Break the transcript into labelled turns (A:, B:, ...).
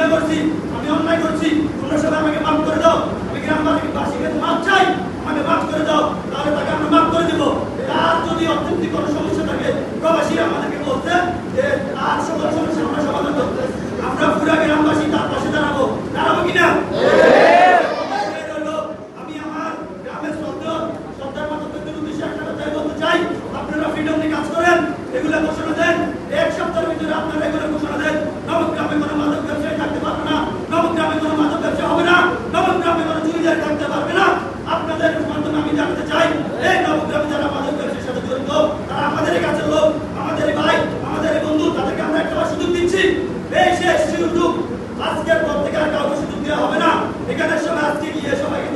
A: ভুলে করছি, আমি অন্যায় করছি, তোমরা সবাই আমাকে মাফ করে দাও। আমি গ্রামবাসীকে মাফ চাই, আমাকে মাফ করে দাও, তাহলে তাকে আমরা মাফ করে দেবো। আর যদি অর্থনৈতিক কোনো সমস্যা থাকে, প্রবাসীরা আমাদেরকে বলছে যে আর সকল সমস্যা আমরা সমাধান করতে, আমরা পুরা গ্রামবাসী তার পাশে দাঁড়াবো কিনা? আমি আমার গ্রামের শ্রদ্ধার মাতৃত্বের উদ্দেশ্যে একটা কথাই বলতে চাই, আপনারা ফ্রিডম নিয়ে কাজ করেন, এগুলো ঘোষণা দেন, এক সপ্তাহের ভিতরে আপনারা এগুলো ঘোষণা দেন, নবগ্রামে কোনো মাদক ব্যবসায়ী থাকতে পারবে না, নবগ্রামে কোনো মাদক ব্যবসা হবে না, নবগ্রামে কোনো চুরিদার থাকতে পারবে না। আপনাদের মাধ্যমে আমি জানতে চাই, এই নবগ্রামে যারা মাদক ব্যবসার সাথে জড়িত, তারা আমাদের কাছের লোক, আমাদের ভাই, আমাদের বন্ধু, তাদেরকে আমরা একটা সুযোগ দিচ্ছি। এই শেষ সুযোগ, আজকের পর থেকে আর কাউকে সুযোগ দেওয়া হবে না। এখানে সবাই আজকে গিয়ে সবাইকে